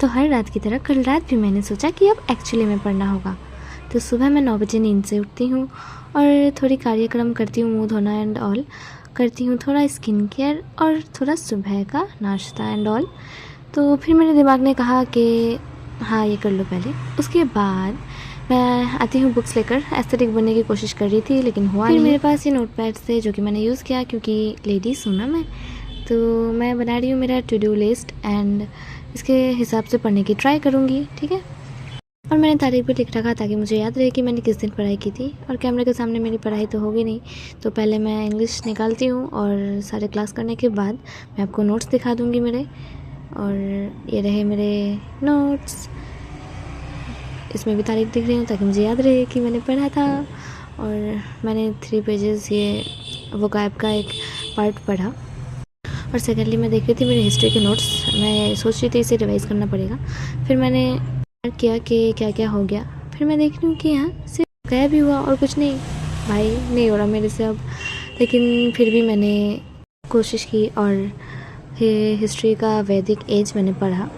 तो हर रात की तरह कल रात भी मैंने सोचा कि अब एक्चुअली में पढ़ना होगा। तो सुबह मैं 9 बजे नींद से उठती हूँ और थोड़ी कार्यक्रम करती हूँ, मुँह धोना एंड ऑल करती हूँ, थोड़ा स्किन केयर और थोड़ा सुबह का नाश्ता एंड ऑल। तो फिर मेरे दिमाग ने कहा कि हाँ ये कर लो पहले। उसके बाद मैं आती हूँ बुक्स लेकर, एस्थेटिक बनने की कोशिश कर रही थी लेकिन हुआ नहीं। मेरे पास ये नोटपैड्स थे जो कि मैंने यूज़ किया क्योंकि लेडीज़ हूँ ना मैं, तो मैं बना रही हूँ मेरा टू डू लिस्ट एंड इसके हिसाब से पढ़ने की ट्राई करूँगी, ठीक है। और मैंने तारीख भी लिख रखा ताकि मुझे याद रहे कि मैंने किस दिन पढ़ाई की थी। और कैमरे के सामने मेरी पढ़ाई तो होगी नहीं, तो पहले मैं इंग्लिश निकालती हूँ और सारे क्लास करने के बाद मैं आपको नोट्स दिखा दूँगी मेरे। और ये रहे मेरे नोट्स, इसमें भी तारीख दिख रही हूँ ताकि मुझे याद रहे कि मैंने पढ़ा था। और मैंने 3 पेजेस ये वोकैब का एक पार्ट पढ़ा। और सेकेंडली मैं देख रही थी मेरे हिस्ट्री के नोट्स, मैं सोच रही थी इसे रिवाइज़ करना पड़ेगा। फिर मैंने किया कि क्या क्या हो गया। फिर मैं देख रही हूँ कि यहाँ सिर्फ गया भी हुआ और कुछ नहीं। भाई नहीं हो रहा मेरे से अब, लेकिन फिर भी मैंने कोशिश की और हिस्ट्री का वैदिक एज मैंने पढ़ा।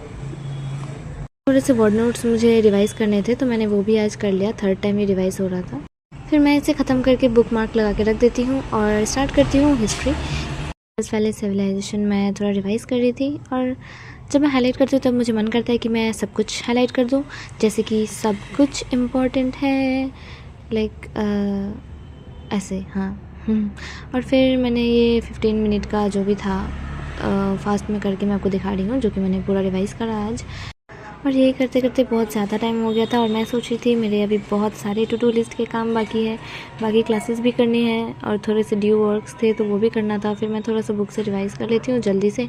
थोड़े से वर्ड नोट्स मुझे रिवाइज़ करने थे तो मैंने वो भी आज कर लिया, 3rd टाइम ही रिवाइज़ हो रहा था। फिर मैं इसे ख़त्म करके बुक मार्क लगा के रख देती हूँ और स्टार्ट करती हूँ हिस्ट्री। पहले सिविलाइजेशन मैं थोड़ा रिवाइज़ कर रही थी और जब मैं हाईलाइट करती हूँ तब मुझे मन करता है कि मैं सब कुछ हाईलाइट कर दूँ, जैसे कि सब कुछ इम्पॉर्टेंट है, लाइक ऐसे, हाँ। और फिर मैंने ये 15 मिनट का जो भी था फास्ट में करके मैं आपको दिखा रही हूँ, जो कि मैंने पूरा रिवाइज़ करा आज। और यही करते करते बहुत ज़्यादा टाइम हो गया था और मैं सोच रही थी मेरे अभी बहुत सारे टू डू लिस्ट के काम बाकी है, बाकी क्लासेस भी करनी है और थोड़े से ड्यू वर्क्स थे तो वो भी करना था। फिर मैं थोड़ा सा बुक से रिवाइज़ कर लेती हूँ जल्दी से,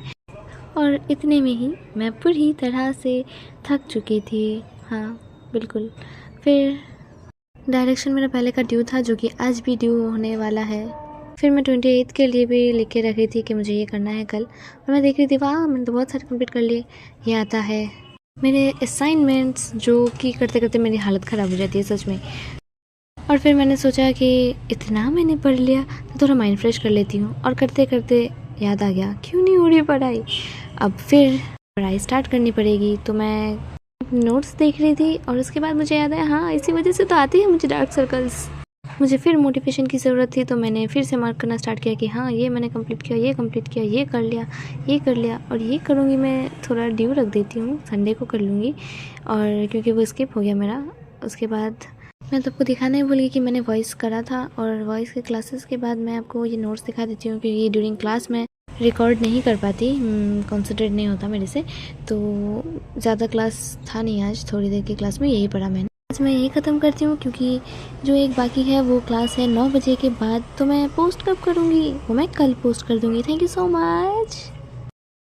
और इतने में ही मैं पूरी तरह से थक चुकी थी। हाँ बिल्कुल। फिर डायरेक्शन मेरा पहले का ड्यू था जो कि आज भी ड्यू होने वाला है। फिर मैं 28 के लिए भी लिख के रख रही थी कि मुझे ये करना है कल, और मैं देख रही थी वाह मैंने तो बहुत सारे कंप्लीट कर लिए। ये आता है मेरे असाइनमेंट्स जो कि करते करते मेरी हालत ख़राब हो जाती है सच में। और फिर मैंने सोचा कि इतना मैंने पढ़ लिया तो थोड़ा माइंड फ्रेश कर लेती हूँ, और करते करते याद आ गया क्यों नहीं हो रही पढ़ाई, अब फिर पढ़ाई स्टार्ट करनी पड़ेगी। तो मैं नोट्स देख रही थी और उसके बाद मुझे याद आया हाँ इसी वजह से तो आती है मुझे डार्क सर्कल्स। मुझे फिर मोटिवेशन की ज़रूरत थी तो मैंने फिर से मार्क करना स्टार्ट किया कि हाँ ये मैंने कंप्लीट किया, ये कंप्लीट किया, ये कर लिया, ये कर लिया। और ये करूँगी मैं, थोड़ा ड्यू रख देती हूँ, संडे को कर लूँगी, और क्योंकि वो स्किप हो गया मेरा। उसके बाद मैं तो आपको दिखाना ही भूल गई कि मैंने वॉइस करा था, और वॉइस के क्लासेस के बाद मैं आपको ये नोट्स दिखा देती हूँ क्योंकि ड्यूरिंग क्लास में रिकॉर्ड नहीं कर पाती, कॉन्सेंट्रेट नहीं होता मेरे से, तो ज़्यादा क्लास था नहीं आज, थोड़ी देर की क्लास में यही पढ़ा मैंने। आज मैं यही ख़त्म करती हूँ क्योंकि जो एक बाकी है वो क्लास है 9 बजे के बाद, तो मैं पोस्ट कब करूँगी वो मैं कल पोस्ट कर दूँगी। Thank you so much.